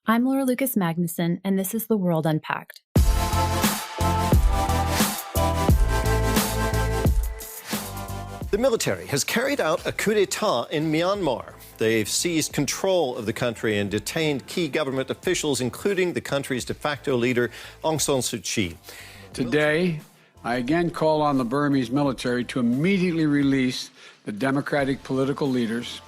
I'm Laura Lucas Magnuson, and this is The World Unpacked. The military has carried out a coup d'etat in Myanmar. They've seized control of the country and detained key government officials, including the country's de facto leader, Aung San Suu Kyi. Today, I again call on the Burmese military to immediately release the democratic political leaders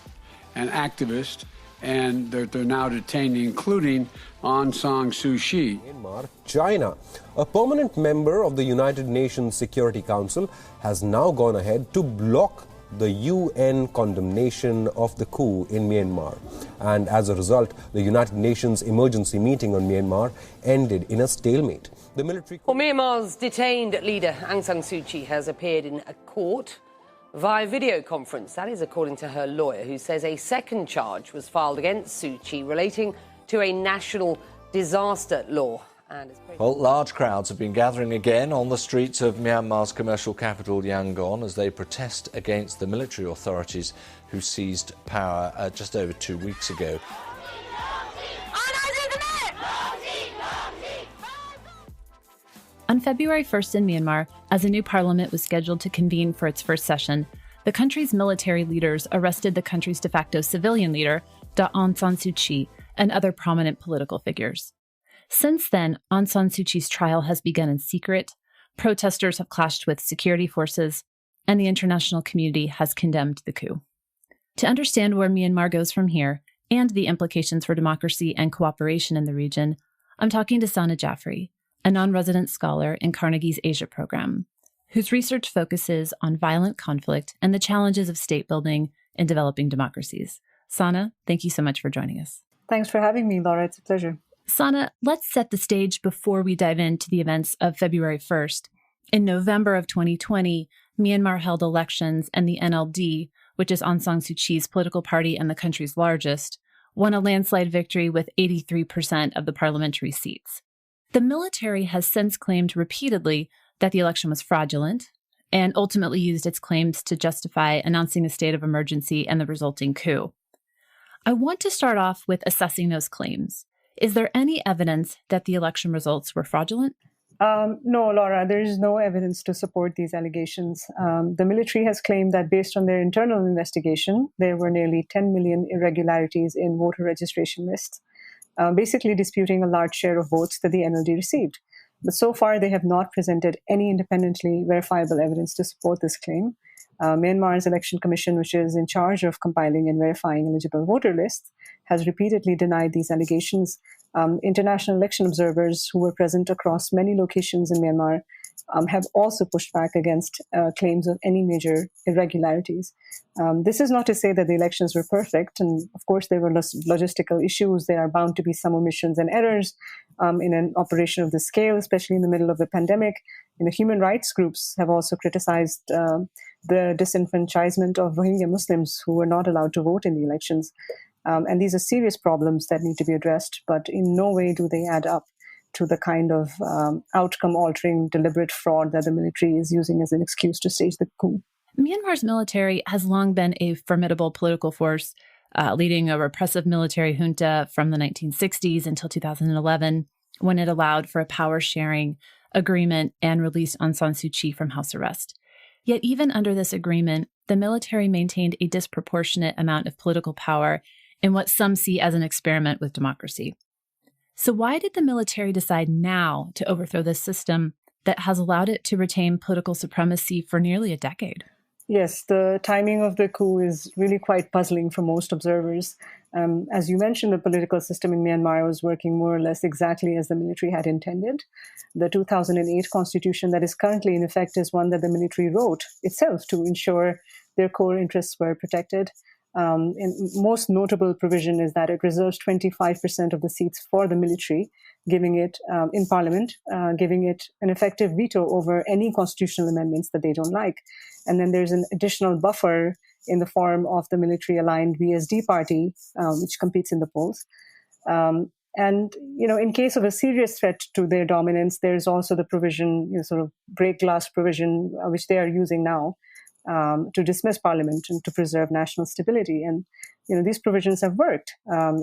and activists and that they're now detaining, including Aung San Suu Kyi. Myanmar, China, a permanent member of the United Nations Security Council, has now gone ahead to block the UN condemnation of the coup in Myanmar. And as a result, the United Nations emergency meeting on Myanmar ended in a stalemate. The military... Well, Myanmar's detained leader Aung San Suu Kyi has appeared in a court via video conference. That is according to her lawyer, who says a second charge was filed against Suu Kyi relating to a national disaster law. Well, large crowds have been gathering again on the streets of Myanmar's commercial capital, Yangon, as they protest against the military authorities who seized power just over 2 weeks ago. On February 1st in Myanmar, as a new parliament was scheduled to convene for its first session, the country's military leaders arrested the country's de facto civilian leader, Aung San Suu Kyi, and other prominent political figures. Since then, Aung San Suu Kyi's trial has begun in secret, protesters have clashed with security forces, and the international community has condemned the coup. To understand where Myanmar goes from here, and the implications for democracy and cooperation in the region, I'm talking to Sana Jaffrey, a non-resident scholar in Carnegie's Asia program, whose research focuses on violent conflict and the challenges of state building in developing democracies. Sana, thank you so much for joining us. Thanks for having me, Laura. It's a pleasure. Sana, let's set the stage before we dive into the events of February 1st. In November of 2020, Myanmar held elections, and the NLD, which is Aung San Suu Kyi's political party and the country's largest, won a landslide victory with 83% of the parliamentary seats. The military has since claimed repeatedly that the election was fraudulent and ultimately used its claims to justify announcing a state of emergency and the resulting coup. I want to start off with assessing those claims. Is there any evidence that the election results were fraudulent? No, Laura, there is no evidence to support these allegations. The military has claimed that based on their internal investigation, there were nearly 10 million irregularities in voter registration lists, basically disputing a large share of votes that the NLD received. But so far, they have not presented any independently verifiable evidence to support this claim. Myanmar's Election Commission, which is in charge of compiling and verifying eligible voter lists, has repeatedly denied these allegations. International election observers who were present across many locations in Myanmar have also pushed back against claims of any major irregularities. This is not to say that the elections were perfect, and of course there were logistical issues. There are bound to be some omissions and errors in an operation of this scale, especially in the middle of the pandemic. Human rights groups have also criticized the disenfranchisement of Rohingya Muslims who were not allowed to vote in the elections. And these are serious problems that need to be addressed, but in no way do they add up to the kind of outcome-altering deliberate fraud that the military is using as an excuse to stage the coup. Myanmar's military has long been a formidable political force, leading a repressive military junta from the 1960s until 2011, when it allowed for a power-sharing agreement and released Aung San Suu Kyi from house arrest. Yet even under this agreement, the military maintained a disproportionate amount of political power in what some see as an experiment with democracy. So why did the military decide now to overthrow this system that has allowed it to retain political supremacy for nearly a decade? Yes, the timing of the coup is really quite puzzling for most observers. As you mentioned, the political system in Myanmar was working more or less exactly as the military had intended. The 2008 constitution that is currently in effect is one that the military wrote itself to ensure their core interests were protected. Most notable provision is that it reserves 25% of the seats for the military, giving it in parliament, giving it an effective veto over any constitutional amendments that they don't like. And then there's an additional buffer in the form of the military-aligned VSD party, which competes in the polls. In case of a serious threat to their dominance, there's also the provision, sort of break glass provision, which they are using now, to dismiss parliament and to preserve national stability. And these provisions have worked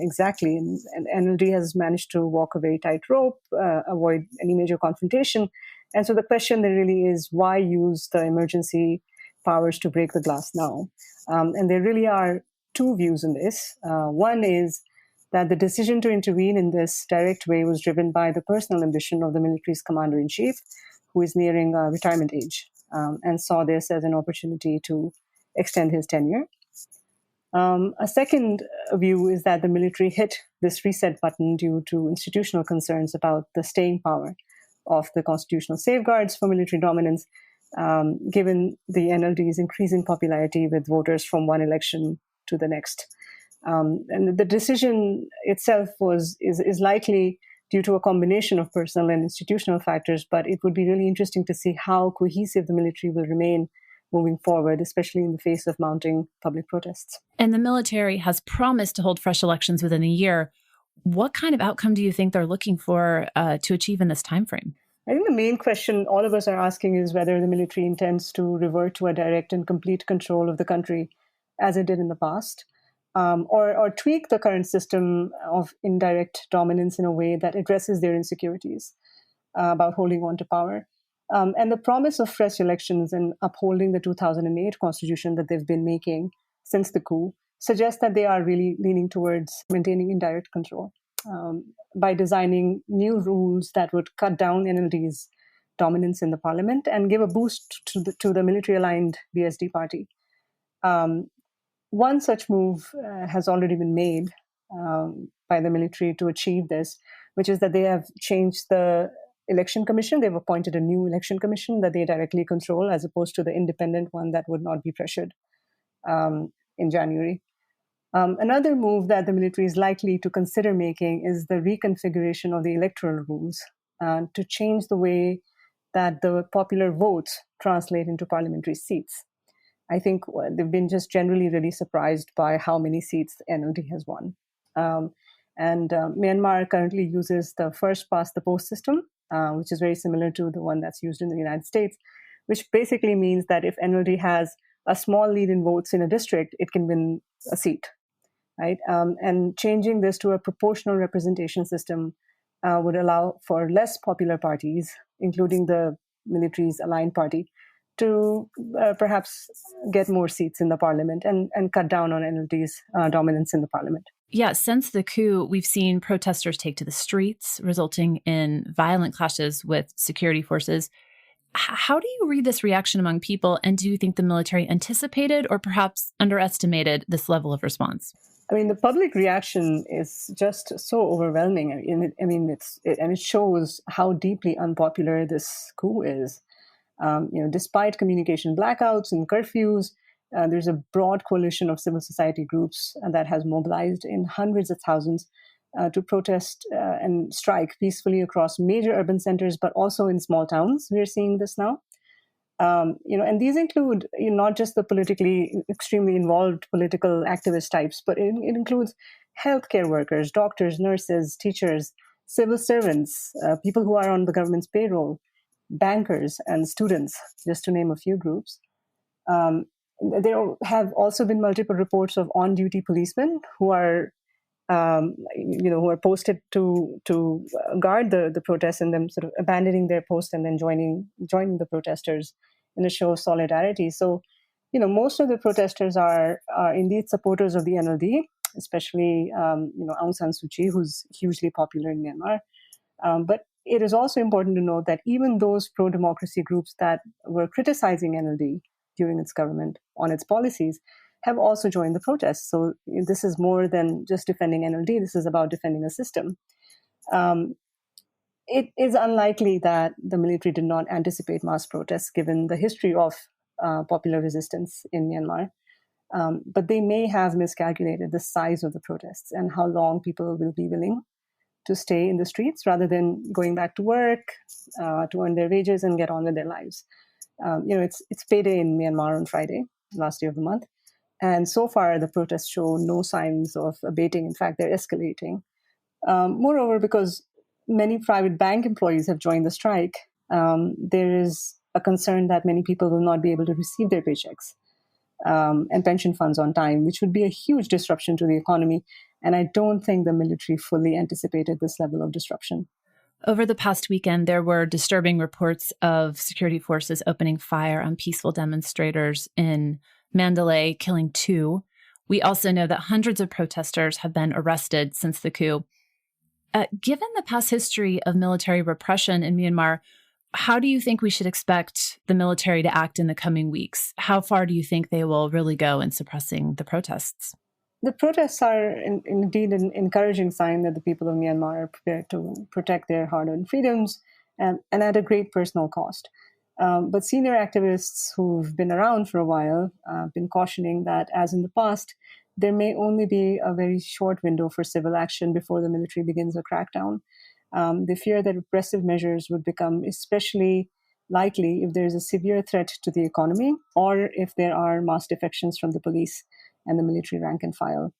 exactly. And NLD has managed to walk a very tight rope, avoid any major confrontation. And so the question there really is, why use the emergency powers to break the glass now? And there really are two views in this. One is that the decision to intervene in this direct way was driven by the personal ambition of the military's commander-in-chief, who is nearing retirement age, and saw this as an opportunity to extend his tenure. A second view is that the military hit this reset button due to institutional concerns about the staying power of the constitutional safeguards for military dominance, given the NLD's increasing popularity with voters from one election to the next. And the decision itself is likely due to a combination of personal and institutional factors, but it would be really interesting to see how cohesive the military will remain moving forward, especially in the face of mounting public protests. And the military has promised to hold fresh elections within a year. What kind of outcome do you think they're looking for to achieve in this timeframe? I think the main question all of us are asking is whether the military intends to revert to a direct and complete control of the country as it did in the past, or tweak the current system of indirect dominance in a way that addresses their insecurities about holding on to power. And the promise of fresh elections and upholding the 2008 constitution that they've been making since the coup suggests that they are really leaning towards maintaining indirect control by designing new rules that would cut down NLD's dominance in the parliament and give a boost to the military-aligned BSD party. One such move has already been made by the military to achieve this, which is that they have changed the election commission. They've appointed a new election commission that they directly control, as opposed to the independent one that would not be pressured in January. Another move that the military is likely to consider making is the reconfiguration of the electoral rules to change the way that the popular votes translate into parliamentary seats. I think they've been just generally really surprised by how many seats NLD has won. Myanmar currently uses the first past the post system, which is very similar to the one that's used in the United States, which basically means that if NLD has a small lead in votes in a district, it can win a seat, right? And changing this to a proportional representation system would allow for less popular parties, including the military's aligned party, to perhaps get more seats in the parliament and cut down on NLD's dominance in the parliament. Yeah, since the coup, we've seen protesters take to the streets, resulting in violent clashes with security forces. How do you read this reaction among people, and do you think the military anticipated or perhaps underestimated this level of response? I mean, the public reaction is just so overwhelming. It shows how deeply unpopular this coup is. Despite communication blackouts and curfews, there's a broad coalition of civil society groups that has mobilized in hundreds of thousands to protest and strike peacefully across major urban centers, but also in small towns. We're seeing this now. And these include not just the politically extremely involved political activist types, but it includes healthcare workers, doctors, nurses, teachers, civil servants, people who are on the government's payroll, bankers and students, just to name a few groups. There have also been multiple reports of on-duty policemen who are, who are posted to guard the protests, and them sort of abandoning their post and then joining the protesters in a show of solidarity. So, most of the protesters are indeed supporters of the NLD, especially Aung San Suu Kyi, who's hugely popular in Myanmar. But it is also important to note that even those pro-democracy groups that were criticizing NLD during its government on its policies have also joined the protests. So this is more than just defending NLD. This is about defending a system. It is unlikely that the military did not anticipate mass protests given the history of popular resistance in Myanmar. But they may have miscalculated the size of the protests and how long people will be willing to stay in the streets rather than going back to work, to earn their wages and get on with their lives. It's payday in Myanmar on Friday, last day of the month. And so far, the protests show no signs of abating. In fact, they're escalating. Moreover, because many private bank employees have joined the strike, there is a concern that many people will not be able to receive their paychecks. and pension funds on time, which would be a huge disruption to the economy. And I don't think the military fully anticipated this level of disruption. Over the past weekend, there were disturbing reports of security forces opening fire on peaceful demonstrators in Mandalay, killing 2. We also know that hundreds of protesters have been arrested since the coup. Given the past history of military repression in Myanmar, how do you think we should expect the military to act in the coming weeks? How far do you think they will really go in suppressing the protests? The protests are indeed an encouraging sign that the people of Myanmar are prepared to protect their hard-earned freedoms and at a great personal cost. But senior activists who've been around for a while have been cautioning that, as in the past, there may only be a very short window for civil action before the military begins a crackdown. They fear that repressive measures would become especially likely if there is a severe threat to the economy or if there are mass defections from the police and the military rank and file.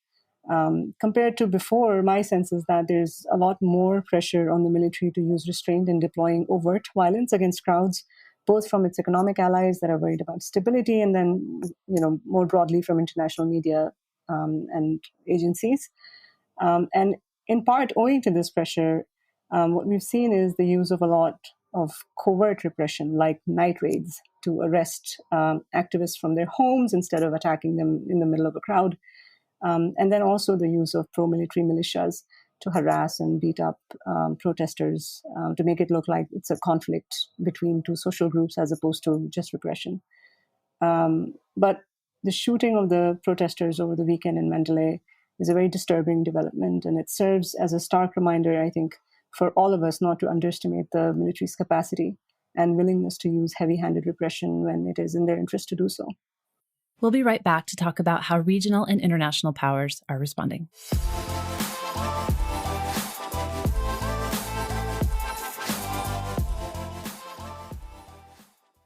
Compared to before, my sense is that there's a lot more pressure on the military to use restraint in deploying overt violence against crowds, both from its economic allies that are worried about stability, and then, more broadly from international media and agencies. And in part, owing to this pressure, what we've seen is the use of a lot of covert repression, like night raids, to arrest activists from their homes instead of attacking them in the middle of a crowd. And then also the use of pro-military militias to harass and beat up protesters to make it look like it's a conflict between two social groups as opposed to just repression. But the shooting of the protesters over the weekend in Mandalay is a very disturbing development, and it serves as a stark reminder, I think, for all of us not to underestimate the military's capacity and willingness to use heavy-handed repression when it is in their interest to do so. We'll be right back to talk about how regional and international powers are responding.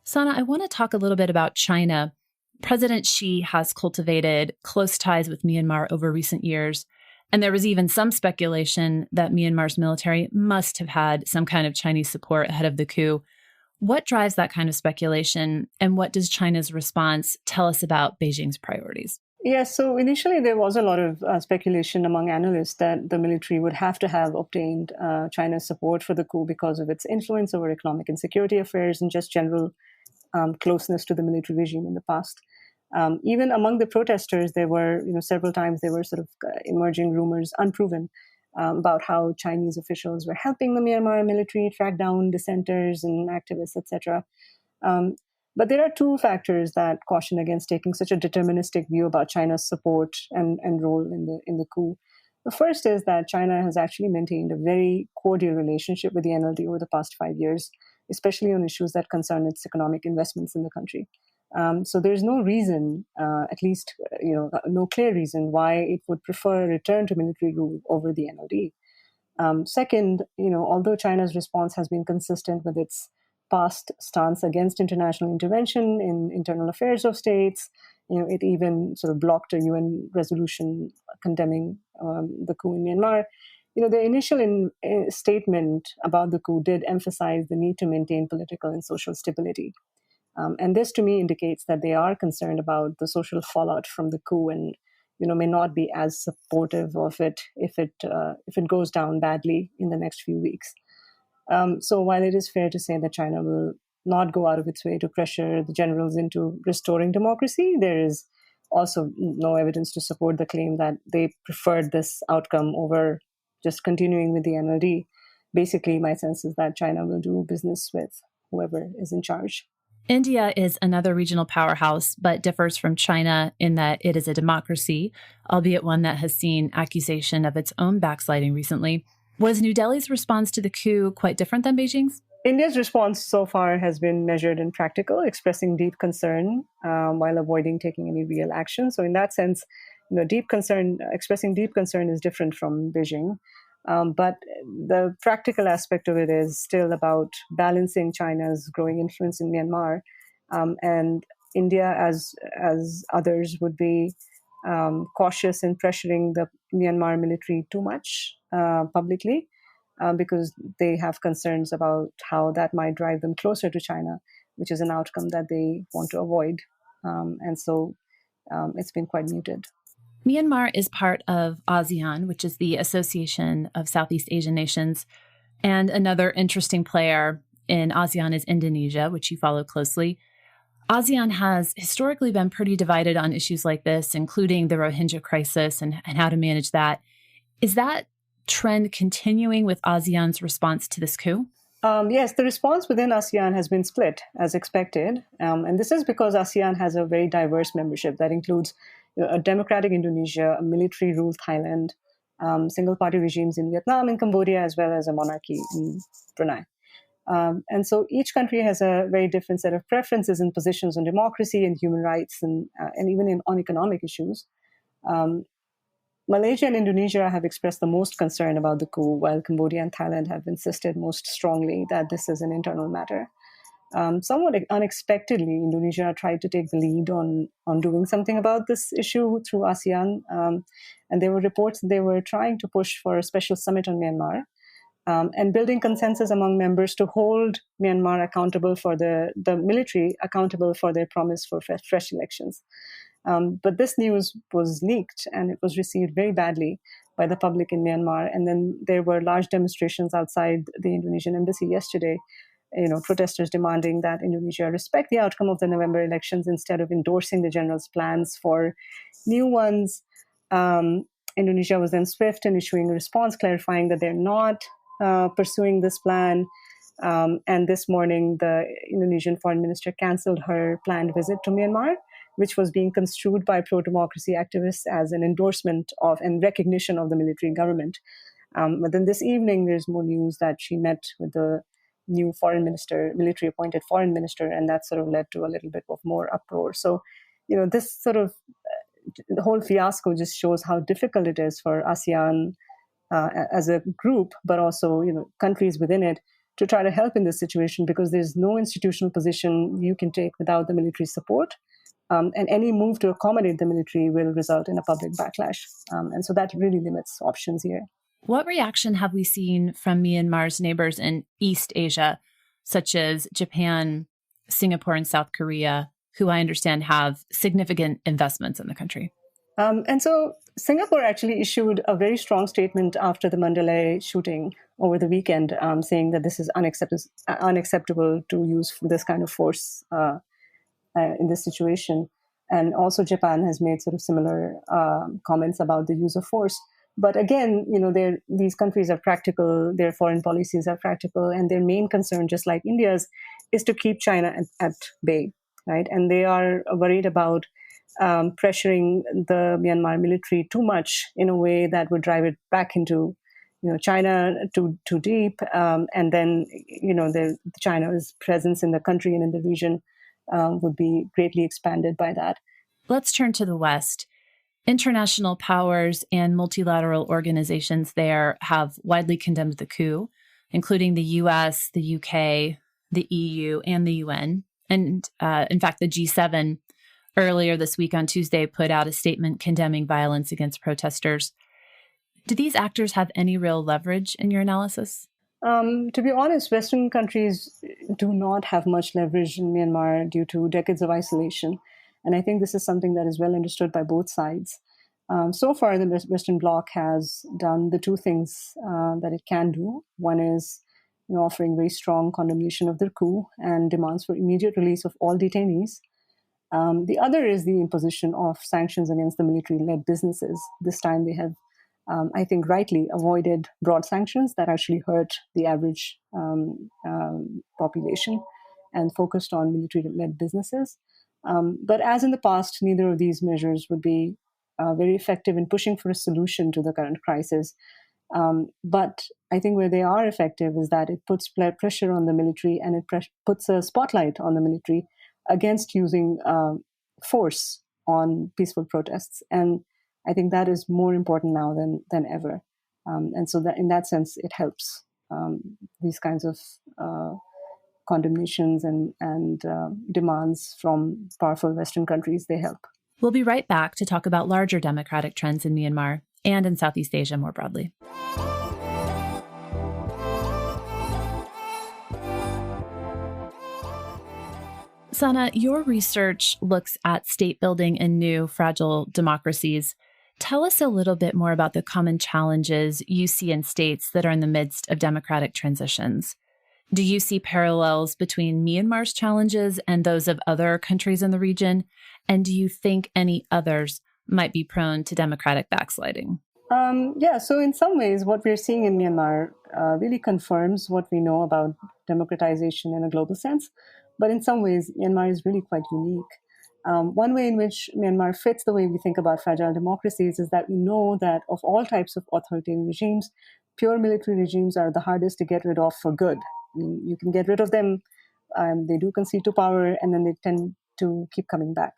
Sana, I want to talk a little bit about China. President Xi has cultivated close ties with Myanmar over recent years, and there was even some speculation that Myanmar's military must have had some kind of Chinese support ahead of the coup. What drives that kind of speculation, and what does China's response tell us about Beijing's priorities? Yes, so initially there was a lot of speculation among analysts that the military would have to have obtained China's support for the coup because of its influence over economic and security affairs and just general closeness to the military regime in the past. Even among the protesters, there were, several times there were sort of emerging rumors, unproven, about how Chinese officials were helping the Myanmar military track down dissenters and activists, etc. But there are 2 factors that caution against taking such a deterministic view about China's support and role in the coup. The first is that China has actually maintained a very cordial relationship with the NLD over the past 5 years, especially on issues that concern its economic investments in the country. So there's no reason, at least, no clear reason why it would prefer a return to military rule over the NLD. Second, although China's response has been consistent with its past stance against international intervention in internal affairs of states, it even sort of blocked a UN resolution condemning the coup in Myanmar. The initial statement about the coup did emphasize the need to maintain political and social stability. And this, to me, indicates that they are concerned about the social fallout from the coup and, may not be as supportive of it if it goes down badly in the next few weeks. So while it is fair to say that China will not go out of its way to pressure the generals into restoring democracy, there is also no evidence to support the claim that they preferred this outcome over just continuing with the NLD. Basically, my sense is that China will do business with whoever is in charge. India is another regional powerhouse, but differs from China in that it is a democracy, albeit one that has seen accusation of its own backsliding recently. Was New Delhi's response to the coup quite different than Beijing's? India's response so far has been measured and practical, expressing deep concern while avoiding taking any real action. So in that sense, expressing deep concern is different from Beijing. But the practical aspect of it is still about balancing China's growing influence in Myanmar, and India, as others, would be cautious in pressuring the Myanmar military too much publicly, because they have concerns about how that might drive them closer to China, which is an outcome that they want to avoid. And so it's been quite muted. Myanmar is part of ASEAN, which is the Association of Southeast Asian Nations. And another interesting player in ASEAN is Indonesia, which you follow closely. ASEAN has historically been pretty divided on issues like this, including the Rohingya crisis and how to manage that. Is that trend continuing with ASEAN's response to this coup? Yes, the response within ASEAN has been split, as expected. And this is because ASEAN has a very diverse membership that includes a democratic Indonesia, a military-ruled Thailand, single-party regimes in Vietnam and Cambodia, as well as a monarchy in Brunei. And so each country has a very different set of preferences and positions on democracy and human rights and even on economic issues. Malaysia and Indonesia have expressed the most concern about the coup, while Cambodia and Thailand have insisted most strongly that this is an internal matter. Somewhat unexpectedly, Indonesia tried to take the lead on doing something about this issue through ASEAN. And there were reports that they were trying to push for a special summit on Myanmar and building consensus among members to hold Myanmar accountable for the military accountable for their promise for fresh elections. But this news was leaked and it was received very badly by the public in Myanmar. And then there were large demonstrations outside the Indonesian embassy yesterday, protesters demanding that Indonesia respect the outcome of the November elections instead of endorsing the general's plans for new ones. Indonesia was then swift in issuing a response clarifying that they're not pursuing this plan. And this morning, the Indonesian foreign minister canceled her planned visit to Myanmar, which was being construed by pro-democracy activists as an endorsement of and recognition of the military government. But then this evening, there's more news that she met with the new foreign minister, military-appointed foreign minister, and that sort of led to a little bit of more uproar. So, this sort of, the whole fiasco just shows how difficult it is for ASEAN as a group, but also, countries within it, to try to help in this situation because there's no institutional position you can take without the military support. And any move to accommodate the military will result in a public backlash. And so that really limits options here. What reaction have we seen from Myanmar's neighbors in East Asia, such as Japan, Singapore, and South Korea, who I understand have significant investments in the country? And so Singapore actually issued a very strong statement after the Mandalay shooting over the weekend, saying that this is unacceptable to use this kind of force in this situation. And also Japan has made sort of similar comments about the use of force. But again, these countries are practical, their foreign policies are practical, and their main concern, just like India's, is to keep China at bay, right? And they are worried about pressuring the Myanmar military too much in a way that would drive it back into China too deep. And then, China's presence in the country and in the region would be greatly expanded by that. Let's turn to the West. International powers and multilateral organizations there have widely condemned the coup, including the US, the UK, the EU, and the UN. And in fact, the G7 earlier this week on Tuesday put out a statement condemning violence against protesters. Do these actors have any real leverage in your analysis? To be honest, Western countries do not have much leverage in Myanmar due to decades of isolation. And I think this is something that is well understood by both sides. So far, the Western Bloc has done the two things that it can do. One is offering very strong condemnation of the coup and demands for immediate release of all detainees. The other is the imposition of sanctions against the military-led businesses. This time they have, I think, rightly avoided broad sanctions that actually hurt the average population and focused on military-led businesses. But as in the past, neither of these measures would be very effective in pushing for a solution to the current crisis. But I think where they are effective is that it puts pressure on the military and it puts a spotlight on the military against using force on peaceful protests. And I think that is more important now than ever. And so that in that sense, it helps these kinds of condemnations and demands from powerful Western countries, they help. We'll be right back to talk about larger democratic trends in Myanmar and in Southeast Asia more broadly. Sana, your research looks at state building in new, fragile democracies. Tell us a little bit more about the common challenges you see in states that are in the midst of democratic transitions. Do you see parallels between Myanmar's challenges and those of other countries in the region? And do you think any others might be prone to democratic backsliding? So in some ways, what we're seeing in Myanmar really confirms what we know about democratization in a global sense. But in some ways, Myanmar is really quite unique. One way in which Myanmar fits the way we think about fragile democracies is that we know that of all types of authoritarian regimes, pure military regimes are the hardest to get rid of for good. I mean, you can get rid of them, they do concede to power, and then they tend to keep coming back.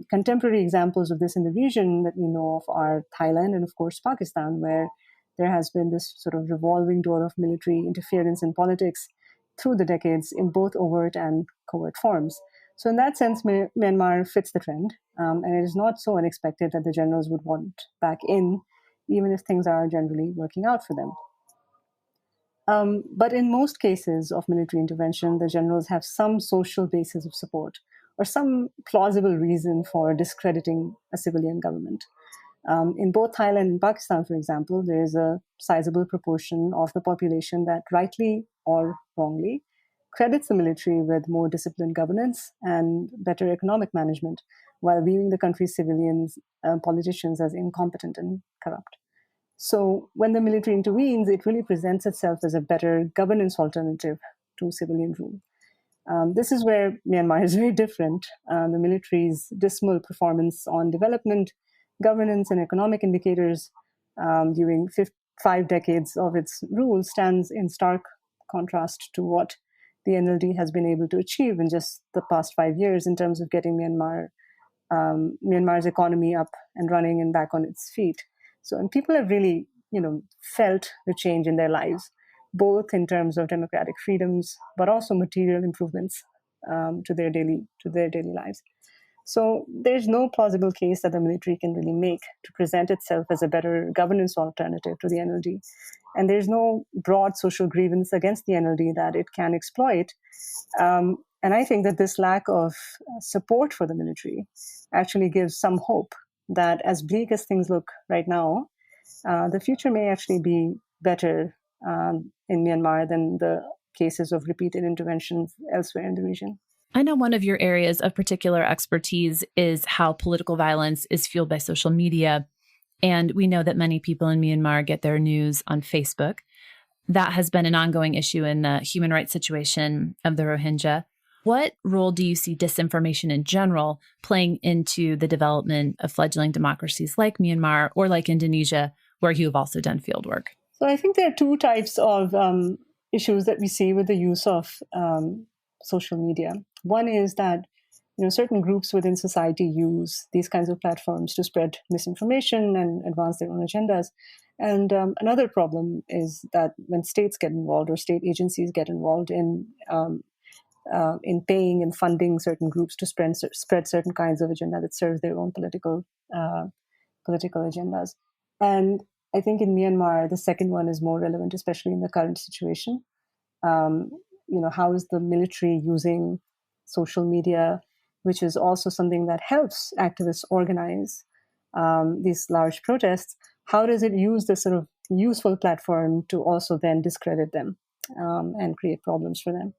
Contemporary examples of this in the region that we know of are Thailand and, of course, Pakistan, where there has been this sort of revolving door of military interference in politics through the decades in both overt and covert forms. So in that sense, Myanmar fits the trend, and it is not so unexpected that the generals would want back in, even if things are generally working out for them. But in most cases of military intervention, the generals have some social basis of support or some plausible reason for discrediting a civilian government. In both Thailand and Pakistan, for example, there is a sizable proportion of the population that rightly or wrongly credits the military with more disciplined governance and better economic management, while viewing the country's civilians, politicians as incompetent and corrupt. So when the military intervenes, it really presents itself as a better governance alternative to civilian rule. This is where Myanmar is very different. The military's dismal performance on development, governance, and economic indicators during 5 decades of its rule stands in stark contrast to what the NLD has been able to achieve in just the past 5 years in terms of getting Myanmar's economy up and running and back on its feet. So, and people have really, felt the change in their lives, both in terms of democratic freedoms, but also material improvements to their daily lives. So there's no plausible case that the military can really make to present itself as a better governance alternative to the NLD. And there's no broad social grievance against the NLD that it can exploit. And I think that this lack of support for the military actually gives some hope that as bleak as things look right now, the future may actually be better in Myanmar than the cases of repeated interventions elsewhere in the region. I know one of your areas of particular expertise is how political violence is fueled by social media. And we know that many people in Myanmar get their news on Facebook. That has been an ongoing issue in the human rights situation of the Rohingya. What role do you see disinformation in general playing into the development of fledgling democracies like Myanmar or like Indonesia, where you have also done fieldwork? So I think there are two types of issues that we see with the use of social media. One is that certain groups within society use these kinds of platforms to spread misinformation and advance their own agendas. And another problem is that when states get involved or state agencies get involved in paying and funding certain groups to spread certain kinds of agenda that serve their own political agendas. And I think in Myanmar, the second one is more relevant, especially in the current situation. How is the military using social media, which is also something that helps activists organize these large protests? How does it use this sort of useful platform to also then discredit them and create problems for them?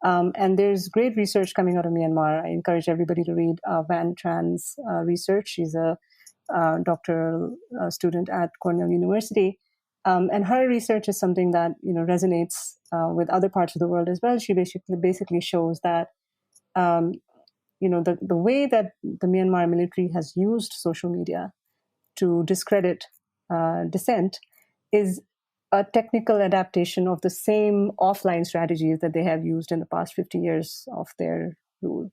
And there's great research coming out of Myanmar. I encourage everybody to read Van Tran's research. She's a doctoral student at Cornell University. And her research is something that resonates with other parts of the world as well. She basically shows that the way that the Myanmar military has used social media to discredit dissent is a technical adaptation of the same offline strategies that they have used in the past 50 years of their rule.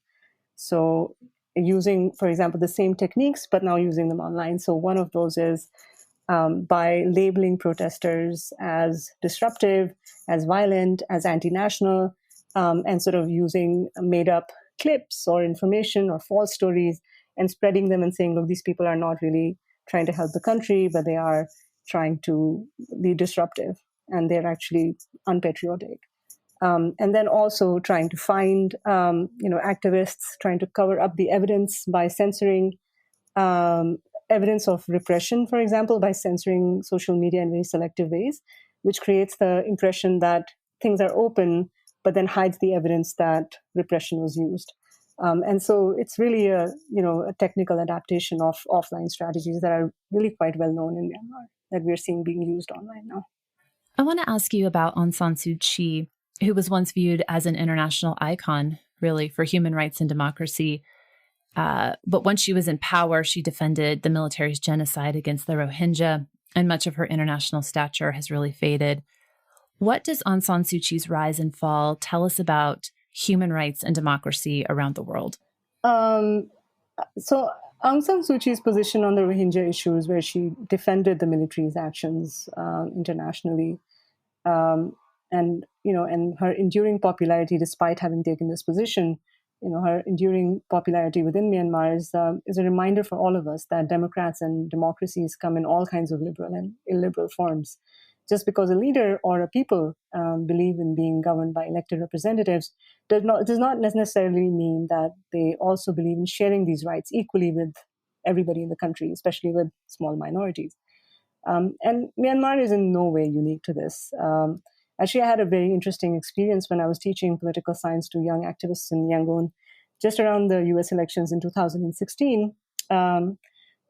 So using, for example, the same techniques, but now using them online. So one of those is by labeling protesters as disruptive, as violent, as anti-national, and sort of using made-up clips or information or false stories and spreading them and saying, look, these people are not really trying to help the country, but they are trying to be disruptive and they're actually unpatriotic. And then also trying to find, activists, trying to cover up the evidence by censoring evidence of repression, for example, by censoring social media in very selective ways, which creates the impression that things are open, but then hides the evidence that repression was used. And so it's really a technical adaptation of offline strategies that are really quite well known in Myanmar that we're seeing being used online now. I want to ask you about Aung San Suu Kyi, who was once viewed as an international icon, really, for human rights and democracy. But once she was in power, she defended the military's genocide against the Rohingya, and much of her international stature has really faded. What does Aung San Suu Kyi's rise and fall tell us about human rights and democracy around the world? So Aung San Suu Kyi's position on the Rohingya issues, where she defended the military's actions internationally, and her enduring popularity despite having taken this position, her enduring popularity within Myanmar is a reminder for all of us that democrats and democracies come in all kinds of liberal and illiberal forms. Just because a leader or a people believe in being governed by elected representatives does not necessarily mean that they also believe in sharing these rights equally with everybody in the country, especially with small minorities. And Myanmar is in no way unique to this. Actually, I had a very interesting experience when I was teaching political science to young activists in Yangon just around the US elections in 2016.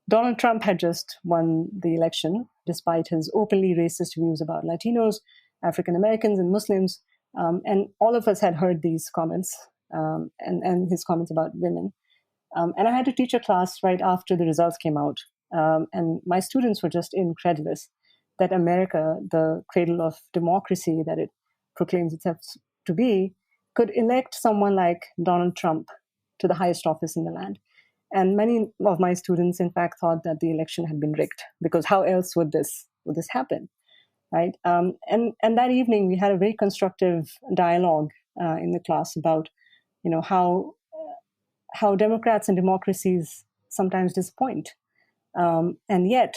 Donald Trump had just won the election, despite his openly racist views about Latinos, African Americans, and Muslims. And all of us had heard these comments and his comments about women. And I had to teach a class right after the results came out. And my students were just incredulous that America, the cradle of democracy that it proclaims itself to be, could elect someone like Donald Trump to the highest office in the land. And many of my students, in fact, thought that the election had been rigged, because how else would this happen, right? And that evening we had a very constructive dialogue in the class about, how democrats and democracies sometimes disappoint, and yet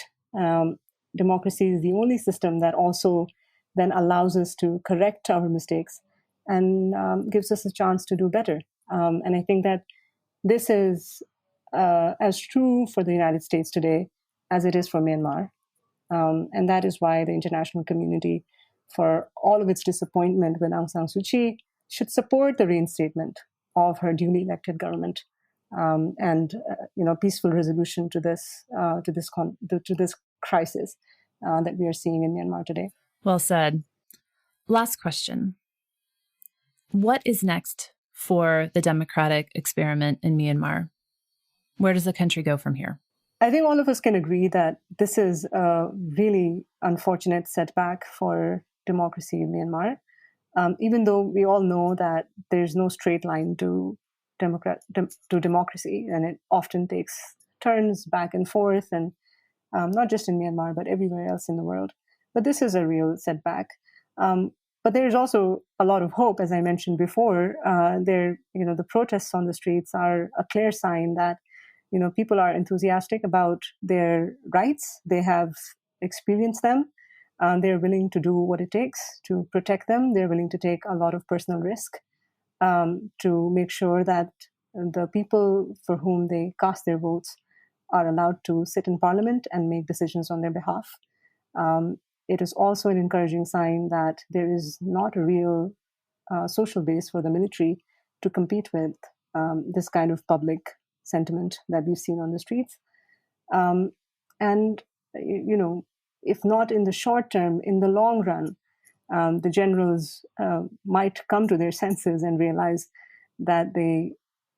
democracy is the only system that also then allows us to correct our mistakes and gives us a chance to do better. And I think that this is as true for the United States today as it is for Myanmar. And that is why the international community, for all of its disappointment with Aung San Suu Kyi, should support the reinstatement of her duly elected government and peaceful resolution to this crisis that we are seeing in Myanmar today. Well said. Last question. What is next for the democratic experiment in Myanmar? Where does the country go from here? I think all of us can agree that this is a really unfortunate setback for democracy in Myanmar, even though we all know that there's no straight line to democracy, and it often takes turns back and forth, and not just in Myanmar, but everywhere else in the world. But this is a real setback. But there is also a lot of hope, as I mentioned before. The protests on the streets are a clear sign that people are enthusiastic about their rights. They have experienced them. They're willing to do what it takes to protect them. They're willing to take a lot of personal risk to make sure that the people for whom they cast their votes are allowed to sit in parliament and make decisions on their behalf. It is also an encouraging sign that there is not a real social base for the military to compete with this kind of public sentiment that we've seen on the streets. If not in the short term, in the long run, the generals might come to their senses and realize that they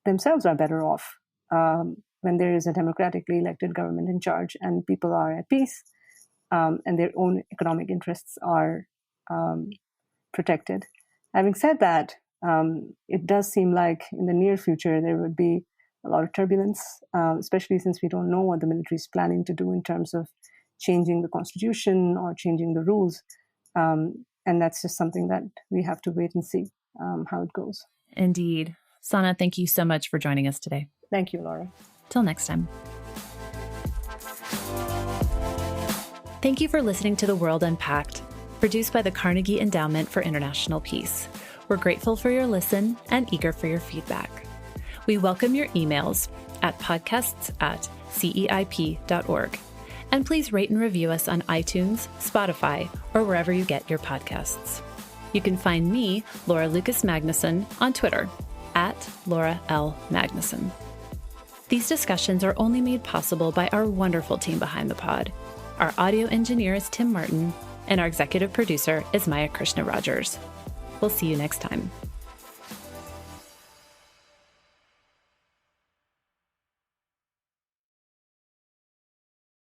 themselves are better off when there is a democratically elected government in charge and people are at peace and their own economic interests are protected. Having said that, it does seem like in the near future there would be a lot of turbulence, especially since we don't know what the military is planning to do in terms of changing the constitution or changing the rules. And that's just something that we have to wait and see how it goes. Indeed. Sana, thank you so much for joining us today. Thank you, Laura. Till next time. Thank you for listening to The World Unpacked, produced by the Carnegie Endowment for International Peace. We're grateful for your listen and eager for your feedback. We welcome your emails at podcasts@ceip.org. And please rate and review us on iTunes, Spotify, or wherever you get your podcasts. You can find me, Laura Lucas Magnuson, on Twitter @Laura L. Magnuson. These discussions are only made possible by our wonderful team behind the pod. Our audio engineer is Tim Martin, and our executive producer is Maya Krishna Rogers. We'll see you next time.